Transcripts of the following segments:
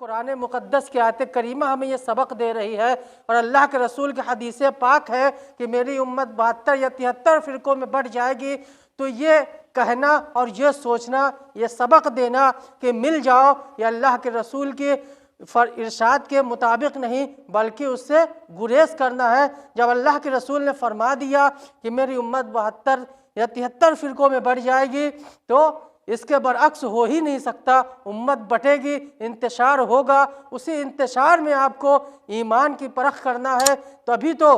قرآن مقدس کی آیت کریمہ ہمیں یہ سبق دے رہی ہے، اور اللہ کے رسول کی حدیث پاک ہے کہ میری امت 72 یا 73 فرقوں میں بٹ جائے گی۔ تو یہ کہنا اور یہ سوچنا، یہ سبق دینا کہ مل جاؤ، یہ اللہ کے رسول کی ارشاد کے مطابق نہیں بلکہ اس سے گریز کرنا ہے۔ جب اللہ کے رسول نے فرما دیا کہ میری امت 72 یا 73 فرقوں میں بٹ جائے گی، تو اس کے برعکس ہو ہی نہیں سکتا۔ امت بٹے گی، انتشار ہوگا، اسی انتشار میں آپ کو ایمان کی پرکھ کرنا ہے۔ تبھی تو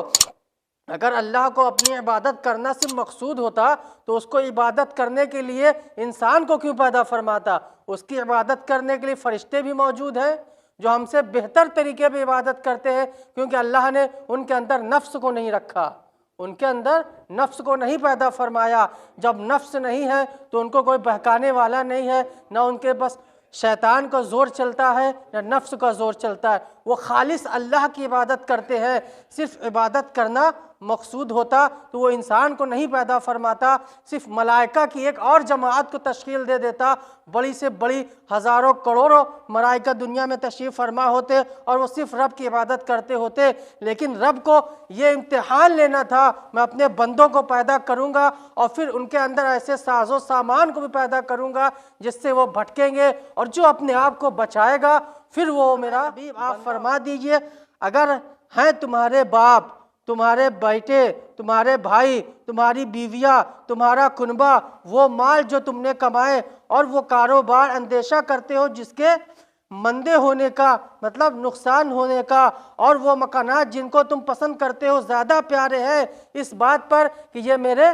اگر اللہ کو اپنی عبادت کرنا صرف مقصود ہوتا تو اس کو عبادت کرنے کے لیے انسان کو کیوں پیدا فرماتا؟ اس کی عبادت کرنے کے لیے فرشتے بھی موجود ہیں جو ہم سے بہتر طریقے پہ عبادت کرتے ہیں، کیونکہ اللہ نے ان کے اندر نفس کو نہیں رکھا، ان کے اندر نفس کو نہیں پیدا فرمایا۔ جب نفس نہیں ہے تو ان کو کوئی بہکانے والا نہیں ہے، نہ ان کے بس شیطان کا زور چلتا ہے نہ نفس کا زور چلتا ہے۔ وہ خالص اللہ کی عبادت کرتے ہیں۔ صرف عبادت کرنا مقصود ہوتا تو وہ انسان کو نہیں پیدا فرماتا، صرف ملائکہ کی ایک اور جماعت کو تشکیل دے دیتا۔ بڑی سے بڑی ہزاروں کروڑوں ملائکہ دنیا میں تشریف فرما ہوتے اور وہ صرف رب کی عبادت کرتے ہوتے، لیکن رب کو یہ امتحان لینا تھا، میں اپنے بندوں کو پیدا کروں گا اور پھر ان کے اندر ایسے ساز و سامان کو بھی پیدا کروں گا جس سے وہ بھٹکیں گے، اور جو اپنے آپ کو بچائے گا پھر وہ میرا حبیب۔ آپ فرما دیجئے اگر ہیں تمہارے باپ، تمہارے بیٹے، تمہارے بھائی، تمہاری بیویاں، تمہارا کنبہ، وہ مال جو تم نے کمائے اور وہ کاروبار اندیشہ کرتے ہو جس کے مندے ہونے کا مطلب نقصان ہونے کا، اور وہ مکانات جن کو تم پسند کرتے ہو زیادہ پیارے ہیں اس بات پر کہ یہ میرے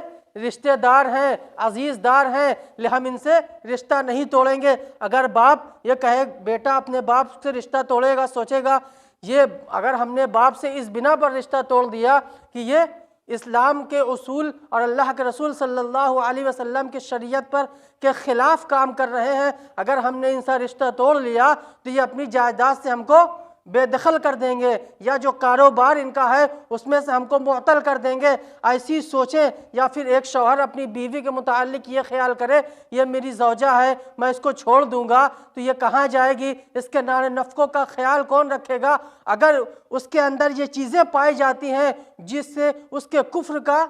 رشتہ دار ہیں، عزیز دار ہیں، ہم ان سے رشتہ نہیں توڑیں گے۔ اگر باپ یہ کہے، بیٹا اپنے باپ سے رشتہ توڑے گا، سوچے گا یہ اگر ہم نے باپ سے اس بنا پر رشتہ توڑ دیا کہ یہ اسلام کے اصول اور اللہ کے رسول صلی اللہ علیہ وسلم کی شریعت پر کے خلاف کام کر رہے ہیں، اگر ہم نے ان سے رشتہ توڑ لیا تو یہ اپنی جائیداد سے ہم کو بے دخل کر دیں گے، یا جو کاروبار ان کا ہے اس میں سے ہم کو معطل کر دیں گے۔ ایسی سوچیں، یا پھر ایک شوہر اپنی بیوی کے متعلق یہ خیال کرے یہ میری زوجہ ہے، میں اس کو چھوڑ دوں گا تو یہ کہاں جائے گی، اس کے نان نفقوں کا خیال کون رکھے گا؟ اگر اس کے اندر یہ چیزیں پائی جاتی ہیں جس سے اس کے کفر کا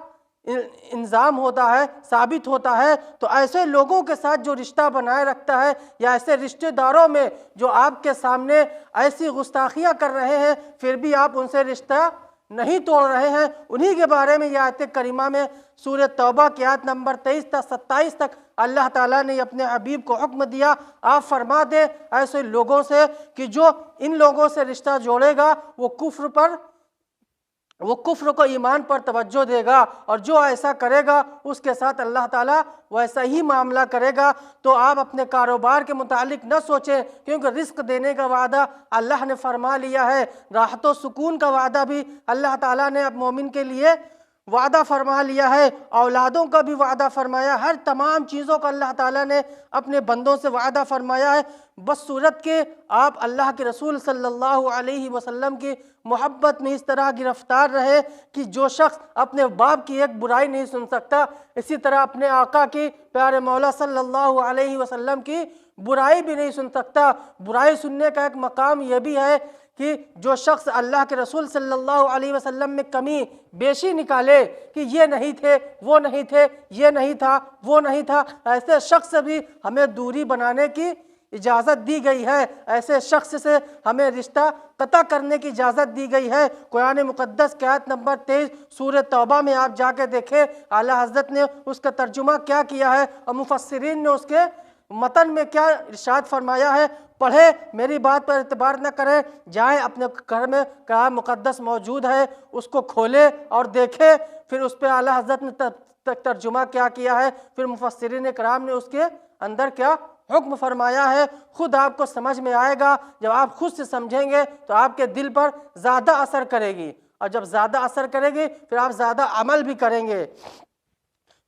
انضام ہوتا ہے، ثابت ہوتا ہے، تو ایسے لوگوں کے ساتھ جو رشتہ بنائے رکھتا ہے، یا ایسے رشتہ داروں میں جو آپ کے سامنے ایسی گستاخیاں کر رہے ہیں پھر بھی آپ ان سے رشتہ نہیں توڑ رہے ہیں، انہی کے بارے میں یہ آیت کریمہ میں سورہ توبہ کی آیت نمبر 23 تا 27 تک اللہ تعالیٰ نے اپنے حبیب کو حکم دیا، آپ فرما دیں ایسے لوگوں سے کہ جو ان لوگوں سے رشتہ جوڑے گا وہ کفر کو ایمان پر توجہ دے گا، اور جو ایسا کرے گا اس کے ساتھ اللہ تعالیٰ ویسا ہی معاملہ کرے گا۔ تو آپ اپنے کاروبار کے متعلق نہ سوچیں، کیونکہ رزق دینے کا وعدہ اللہ نے فرما لیا ہے، راحت و سکون کا وعدہ بھی اللہ تعالیٰ نے اب مومن کے لیے وعدہ فرما لیا ہے، اولادوں کا بھی وعدہ فرمایا، ہر تمام چیزوں کا اللہ تعالیٰ نے اپنے بندوں سے وعدہ فرمایا ہے، بس صورت کہ آپ اللہ کے رسول صلی اللہ علیہ وسلم کی محبت میں اس طرح گرفتار رہے کہ جو شخص اپنے باپ کی ایک برائی نہیں سن سکتا، اسی طرح اپنے آقا کی پیارے مولا صلی اللہ علیہ وسلم کی برائی بھی نہیں سن سکتا۔ برائی سننے کا ایک مقام یہ بھی ہے کہ جو شخص اللہ کے رسول صلی اللہ علیہ وسلم میں کمی بیشی نکالے کہ یہ نہیں تھے، وہ نہیں تھے، یہ نہیں تھا، وہ نہیں تھا، ایسے شخص سے بھی ہمیں دوری بنانے کی اجازت دی گئی ہے، ایسے شخص سے ہمیں رشتہ قطع کرنے کی اجازت دی گئی ہے۔ قرآن مقدس کی آیت نمبر 23 سورہ توبہ میں آپ جا کے دیکھیں اعلیٰ حضرت نے اس کا ترجمہ کیا کیا ہے اور مفسرین نے اس کے متن میں کیا ارشاد فرمایا ہے۔ پڑھے، میری بات پر اعتبار نہ کریں، جائیں اپنے گھر میں کلام مقدس موجود ہے اس کو کھولے اور دیکھے، پھر اس پہ اعلیٰ حضرت نے ترجمہ کیا کیا ہے، پھر مفسرین کرام نے اس کے اندر کیا حکم فرمایا ہے، خود آپ کو سمجھ میں آئے گا۔ جب آپ خود سے سمجھیں گے تو آپ کے دل پر زیادہ اثر کرے گی، اور جب زیادہ اثر کرے گی پھر آپ زیادہ عمل بھی کریں گے۔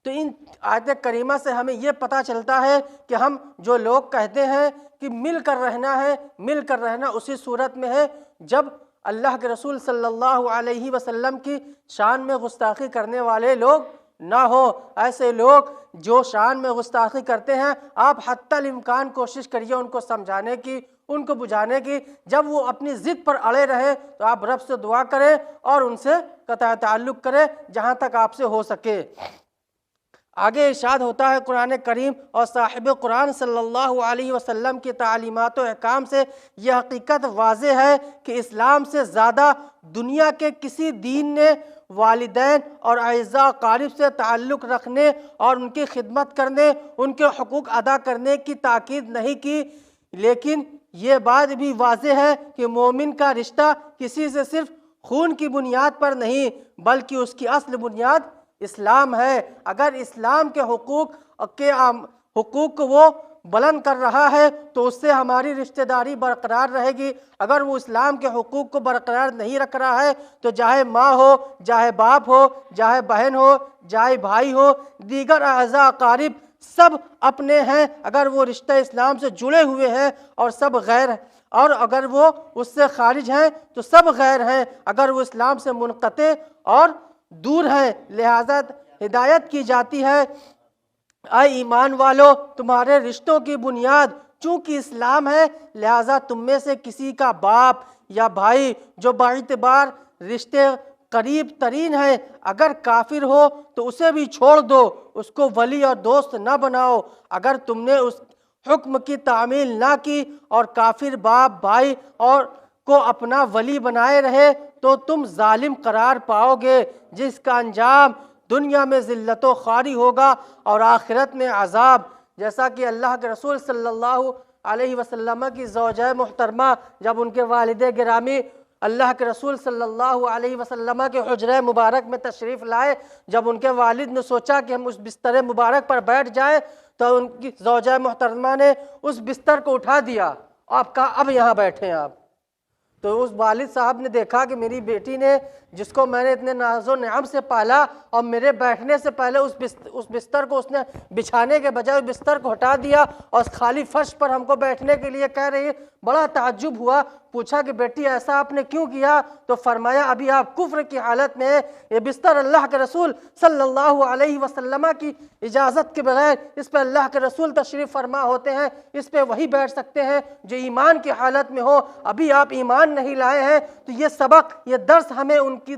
تو ان آیت کریمہ سے ہمیں یہ پتہ چلتا ہے کہ ہم جو لوگ کہتے ہیں کہ مل کر رہنا ہے، مل کر رہنا اسی صورت میں ہے جب اللہ کے رسول صلی اللہ علیہ وسلم کی شان میں گستاخی کرنے والے لوگ نہ ہو۔ ایسے لوگ جو شان میں گستاخی کرتے ہیں آپ حتی الامکان کوشش کریے ان کو سمجھانے کی، ان کو بجھانے کی۔ جب وہ اپنی ضد پر اڑے رہے تو آپ رب سے دعا کریں اور ان سے قطع تعلق کریں جہاں تک آپ سے ہو سکے۔ آگے ارشاد ہوتا ہے قرآن کریم اور صاحب قرآن صلی اللہ علیہ وسلم کی تعلیمات و احکام سے یہ حقیقت واضح ہے کہ اسلام سے زیادہ دنیا کے کسی دین نے والدین اور اعزاء اقارب سے تعلق رکھنے اور ان کی خدمت کرنے، ان کے حقوق ادا کرنے کی تاکید نہیں کی۔ لیکن یہ بات بھی واضح ہے کہ مومن کا رشتہ کسی سے صرف خون کی بنیاد پر نہیں بلکہ اس کی اصل بنیاد اسلام ہے۔ اگر اسلام کے حقوق کو وہ بلند کر رہا ہے تو اس سے ہماری رشتہ داری برقرار رہے گی۔ اگر وہ اسلام کے حقوق کو برقرار نہیں رکھ رہا ہے تو چاہے ماں ہو، چاہے باپ ہو، چاہے بہن ہو، چاہے بھائی ہو، دیگر اعزاء اقارب سب اپنے ہیں اگر وہ رشتہ اسلام سے جڑے ہوئے ہیں، اور سب غیر، اور اگر وہ اس سے خارج ہیں تو سب غیر ہیں اگر وہ اسلام سے منقطع اور دور ہیں۔ لہذا ہدایت کی جاتی ہے، اے ایمان والو، تمہارے رشتوں کی بنیاد چونکہ اسلام ہے، لہذا تم میں سے کسی کا باپ یا بھائی جو باعتبار رشتے قریب ترین ہے اگر کافر ہو تو اسے بھی چھوڑ دو، اس کو ولی اور دوست نہ بناؤ۔ اگر تم نے اس حکم کی تعمیل نہ کی اور کافر باپ بھائی اور کو اپنا ولی بنائے رہے تو تم ظالم قرار پاؤ گے، جس کا انجام دنیا میں ذلت و خواری ہوگا اور آخرت میں عذاب۔ جیسا کہ اللہ کے رسول صلی اللہ علیہ وسلم کی زوجہ محترمہ جب ان کے والد گرامی اللہ کے رسول صلی اللہ علیہ وسلم کے حجرہ مبارک میں تشریف لائے، جب ان کے والد نے سوچا کہ ہم اس بستر مبارک پر بیٹھ جائیں تو ان کی زوجہ محترمہ نے اس بستر کو اٹھا دیا، آپ کہا اب یہاں بیٹھیں آپ۔ تو اس والد صاحب نے دیکھا کہ میری بیٹی نے، جس کو میں نے اتنے ناز و نعم سے پالا، اور میرے بیٹھنے سے پہلے اس بستر کو اس نے بچھانے کے بجائے اس بستر کو ہٹا دیا اور اس خالی فرش پر ہم کو بیٹھنے کے لیے کہہ رہی ہے۔ بڑا تعجب ہوا، پوچھا کہ بیٹی ایسا آپ نے کیوں کیا؟ تو فرمایا ابھی آپ کفر کی حالت میں ہیں، یہ بستر اللہ کے رسول صلی اللہ علیہ وسلم کی اجازت کے بغیر اس پہ اللہ کے رسول تشریف فرما ہوتے ہیں، اس پہ وہی بیٹھ سکتے ہیں جو ایمان کی حالت میں ہو، ابھی آپ ایمان نہیں لائے ہیں۔ تو یہ سبق، یہ درس ہمیں ان کی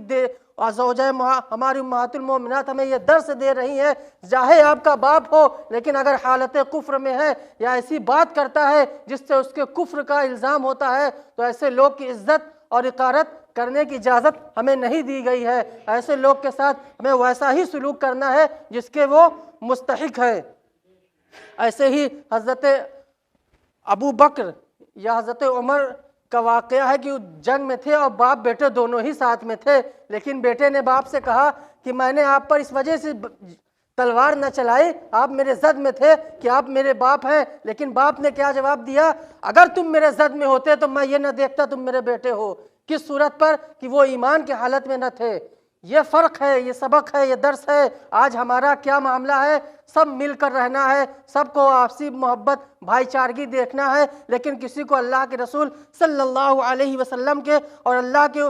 اور زوجہ ہماری امہات المومنات ہمیں یہ درس دے رہی ہیں، چاہے آپ کا باپ ہو لیکن اگر حالت کفر میں ہے یا ایسی بات کرتا ہے جس سے اس کے کفر کا الزام ہوتا ہے تو ایسے لوگ کی عزت اور اقارت کرنے کی اجازت ہمیں نہیں دی گئی ہے۔ ایسے لوگ کے ساتھ ہمیں ویسا ہی سلوک کرنا ہے جس کے وہ مستحق ہے۔ ایسے ہی حضرت ابو بکر یا حضرت عمر کا واقعہ ہے کہ وہ جنگ میں تھے اور باپ بیٹے دونوں ہی ساتھ میں تھے، لیکن بیٹے نے باپ سے کہا کہ میں نے آپ پر اس وجہ سے تلوار نہ چلائی، آپ میرے زد میں تھے کہ آپ میرے باپ ہیں، لیکن باپ نے کیا جواب دیا؟ اگر تم میرے زد میں ہوتے تو میں یہ نہ دیکھتا تم میرے بیٹے ہو۔ کس صورت پر؟ کہ وہ ایمان کی حالت میں نہ تھے۔ یہ فرق ہے، یہ سبق ہے، یہ درس ہے۔ آج ہمارا کیا معاملہ ہے؟ سب مل کر رہنا ہے، سب کو آپسی محبت بھائی چارگی دیکھنا ہے، لیکن کسی کو اللہ کے رسول صلی اللہ علیہ وسلم کے اور اللہ کے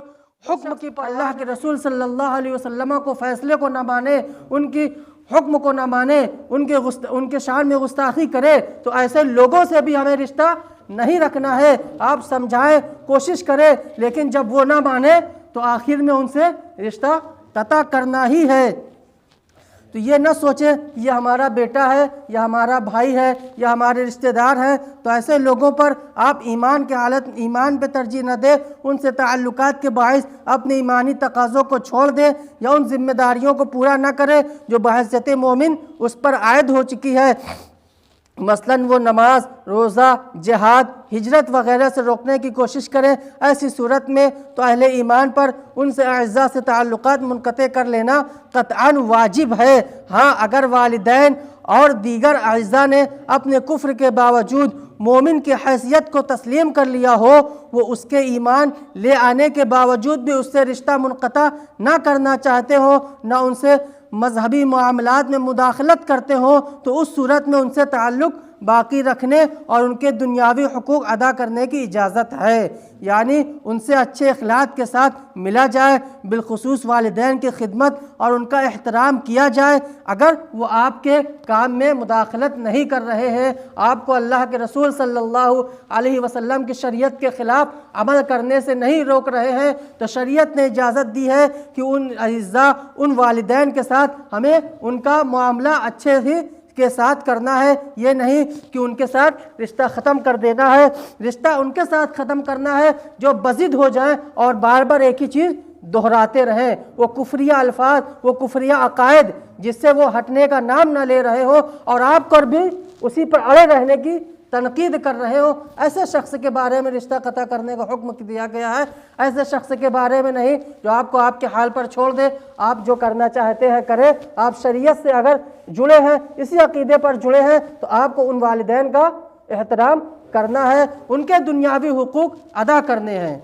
حکم کی، اللہ کے رسول صلی اللہ علیہ وسلم کو فیصلے کو نہ مانے، ان کی حکم کو نہ مانے، ان کے شان میں گستاخی کرے، تو ایسے لوگوں سے بھی ہمیں رشتہ نہیں رکھنا ہے۔ آپ سمجھائیں، کوشش کریں، لیکن جب وہ نہ مانے تو آخر میں ان سے رشتہ قطع کرنا ہی ہے۔ تو یہ نہ سوچیں یہ ہمارا بیٹا ہے یا ہمارا بھائی ہے یا ہمارے رشتہ دار ہیں، تو ایسے لوگوں پر آپ ایمان کی حالت، ایمان پہ ترجیح نہ دیں، ان سے تعلقات کے باعث اپنے ایمانی تقاضوں کو چھوڑ دیں یا ان ذمہ داریوں کو پورا نہ کریں جو بحیثیت مومن اس پر عائد ہو چکی ہے۔ مثلاً وہ نماز، روزہ، جہاد، ہجرت وغیرہ سے روکنے کی کوشش کریں۔ ایسی صورت میں تو اہل ایمان پر ان سے اعزاء سے تعلقات منقطع کر لینا قطعاً واجب ہے۔ ہاں، اگر والدین اور دیگر اعزاء نے اپنے کفر کے باوجود مومن کی حیثیت کو تسلیم کر لیا ہو، وہ اس کے ایمان لے آنے کے باوجود بھی اس سے رشتہ منقطع نہ کرنا چاہتے ہوں، نہ ان سے مذہبی معاملات میں مداخلت کرتے ہوں، تو اس صورت میں ان سے تعلق باقی رکھنے اور ان کے دنیاوی حقوق ادا کرنے کی اجازت ہے، یعنی ان سے اچھے اخلاق کے ساتھ ملا جائے، بالخصوص والدین کی خدمت اور ان کا احترام کیا جائے۔ اگر وہ آپ کے کام میں مداخلت نہیں کر رہے ہیں، آپ کو اللہ کے رسول صلی اللہ علیہ وسلم کی شریعت کے خلاف عمل کرنے سے نہیں روک رہے ہیں، تو شریعت نے اجازت دی ہے کہ ان اعزاء، ان والدین کے ساتھ ہمیں ان کا معاملہ اچھے ہی کے ساتھ کرنا ہے، یہ نہیں کہ ان کے ساتھ رشتہ ختم کر دینا ہے۔ رشتہ ان کے ساتھ ختم کرنا ہے جو بضد ہو جائیں اور بار بار ایک ہی چیز دہراتے رہیں، وہ کفریہ الفاظ، وہ کفریہ عقائد جس سے وہ ہٹنے کا نام نہ لے رہے ہو اور آپ کو بھی اسی پر اڑے رہنے کی تنقید کر رہے ہو، ایسے شخص کے بارے میں رشتہ قطع کرنے کا حکم دیا گیا ہے۔ ایسے شخص کے بارے میں نہیں جو آپ کو آپ کے حال پر چھوڑ دے، آپ جو کرنا چاہتے ہیں کریں۔ آپ شریعت سے اگر جڑے ہیں، اسی عقیدے پر جڑے ہیں، تو آپ کو ان والدین کا احترام کرنا ہے، ان کے دنیاوی حقوق ادا کرنے ہیں۔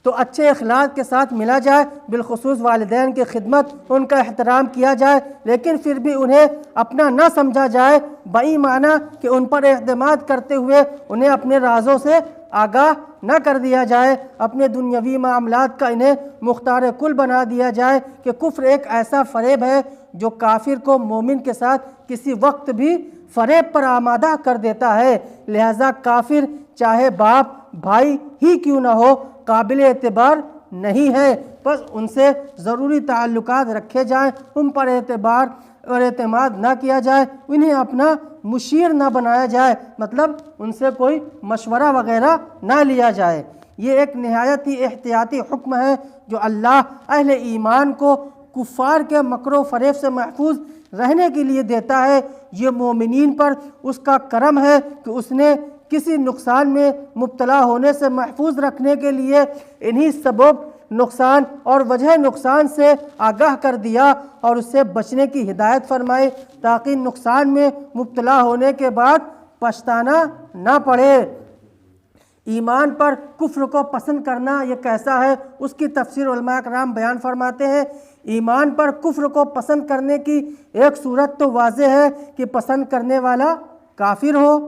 تو اچھے اخلاق کے ساتھ ملا جائے، بالخصوص والدین کی خدمت، ان کا احترام کیا جائے، لیکن پھر بھی انہیں اپنا نہ سمجھا جائے، بئی معنی کہ ان پر اعتماد کرتے ہوئے انہیں اپنے رازوں سے آگاہ نہ کر دیا جائے، اپنے دنیاوی معاملات کا انہیں مختار کل بنا دیا جائے کہ کفر ایک ایسا فریب ہے جو کافر کو مومن کے ساتھ کسی وقت بھی فریب پر آمادہ کر دیتا ہے۔ لہذا کافر چاہے باپ بھائی ہی کیوں نہ ہو، قابل اعتبار نہیں ہے، بس ان سے ضروری تعلقات رکھے جائیں، ان پر اعتبار اور اعتماد نہ کیا جائے، انہیں اپنا مشیر نہ بنایا جائے، مطلب ان سے کوئی مشورہ وغیرہ نہ لیا جائے۔ یہ ایک نہایت ہی احتیاطی حکم ہے جو اللہ اہل ایمان کو کفار کے مکر و فریب سے محفوظ رہنے کے لیے دیتا ہے۔ یہ مومنین پر اس کا کرم ہے کہ اس نے کسی نقصان میں مبتلا ہونے سے محفوظ رکھنے کے لیے انہی سبب نقصان اور وجہ نقصان سے آگاہ کر دیا اور اس سے بچنے کی ہدایت فرمائی، تاکہ نقصان میں مبتلا ہونے کے بعد پچھتانا نہ پڑے۔ ایمان پر کفر کو پسند کرنا یہ کیسا ہے، اس کی تفسیر علماء کرام بیان فرماتے ہیں۔ ایمان پر کفر کو پسند کرنے کی ایک صورت تو واضح ہے کہ پسند کرنے والا کافر ہو،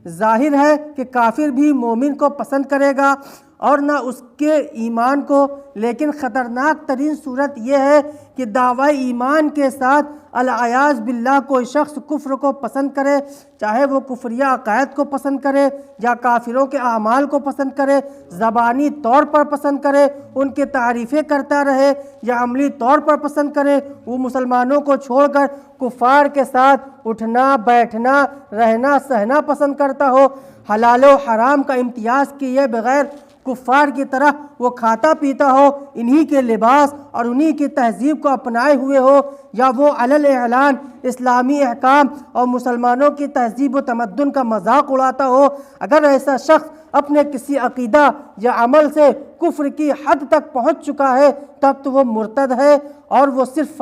ظاہر ہے کہ کافر بھی مومن کو پسند کرے گا اور نہ اس کے ایمان کو، لیکن خطرناک ترین صورت یہ ہے کہ دعوی ایمان کے ساتھ العیاذ باللہ کوئی شخص کفر کو پسند کرے، چاہے وہ کفریہ عقائد کو پسند کرے یا کافروں کے اعمال کو پسند کرے، زبانی طور پر پسند کرے، ان کی تعریفیں کرتا رہے، یا عملی طور پر پسند کرے، وہ مسلمانوں کو چھوڑ کر کفار کے ساتھ اٹھنا بیٹھنا رہنا سہنا پسند کرتا ہو، حلال و حرام کا امتیاز کیے بغیر کفار کی طرح وہ کھاتا پیتا ہو، انہی کے لباس اور انہی کی تہذیب کو اپنائے ہوئے ہو، یا وہ علل اعلان اسلامی احکام اور مسلمانوں کی تہذیب و تمدن کا مذاق اڑاتا ہو، اگر ایسا شخص اپنے کسی عقیدہ یا عمل سے کفر کی حد تک پہنچ چکا ہے، تب تو وہ مرتد ہے، اور وہ صرف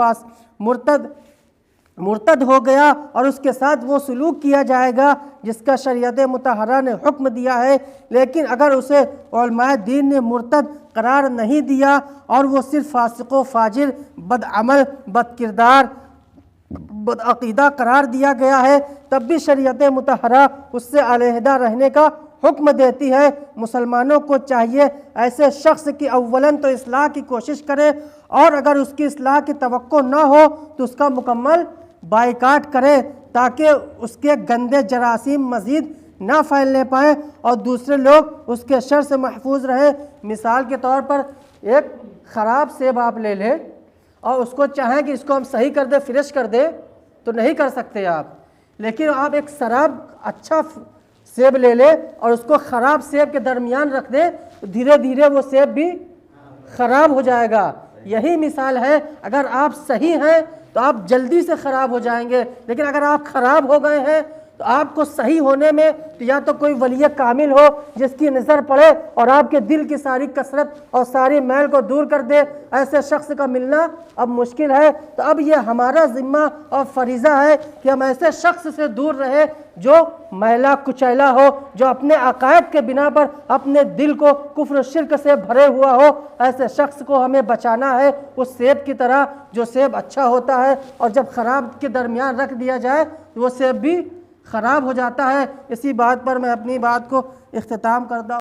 مرتد ہو گیا اور اس کے ساتھ وہ سلوک کیا جائے گا جس کا شریعت مطہرہ نے حکم دیا ہے۔ لیکن اگر اسے علماء دین نے مرتد قرار نہیں دیا اور وہ صرف فاسق و فاجر، بد عمل، بد کردار، بد عقیدہ قرار دیا گیا ہے، تب بھی شریعت مطہرہ اس سے علیحدہ رہنے کا حکم دیتی ہے۔ مسلمانوں کو چاہیے ایسے شخص کی اولاً تو اصلاح کی کوشش کرے، اور اگر اس کی اصلاح کی توقع نہ ہو تو اس کا مکمل بائیکاٹ کرے، تاکہ اس کے گندے جراثیم مزید نہ پھیلنے پائیں اور دوسرے لوگ اس کے شر سے محفوظ رہیں۔ مثال کے طور پر ایک خراب سیب آپ لے لیں اور اس کو چاہیں کہ اس کو ہم صحیح کر دیں، فریش کر دیں، تو نہیں کر سکتے آپ، لیکن آپ ایک اچھا سیب لے لیں اور اس کو خراب سیب کے درمیان رکھ دیں، تو دھیرے دھیرے وہ سیب بھی خراب ہو جائے گا۔ یہی مثال ہے، اگر آپ صحیح ہیں تو آپ جلدی سے خراب ہو جائیں گے، لیکن اگر آپ خراب ہو گئے ہیں تو آپ کو صحیح ہونے میں یا تو کوئی ولی کامل ہو جس کی نظر پڑے اور آپ کے دل کی ساری کثرت اور ساری میل کو دور کر دے، ایسے شخص کا ملنا اب مشکل ہے۔ تو اب یہ ہمارا ذمہ اور فریضہ ہے کہ ہم ایسے شخص سے دور رہے جو میلا کچیلا ہو، جو اپنے عقائد کے بنا پر اپنے دل کو کفر و شرک سے بھرے ہوا ہو۔ ایسے شخص کو ہمیں بچانا ہے اس سیب کی طرح جو سیب اچھا ہوتا ہے اور جب خراب کے درمیان رکھ دیا جائے تو وہ سیب بھی خراب ہو جاتا ہے۔ اسی بات پر میں اپنی بات کو اختتام کرتا ہوں۔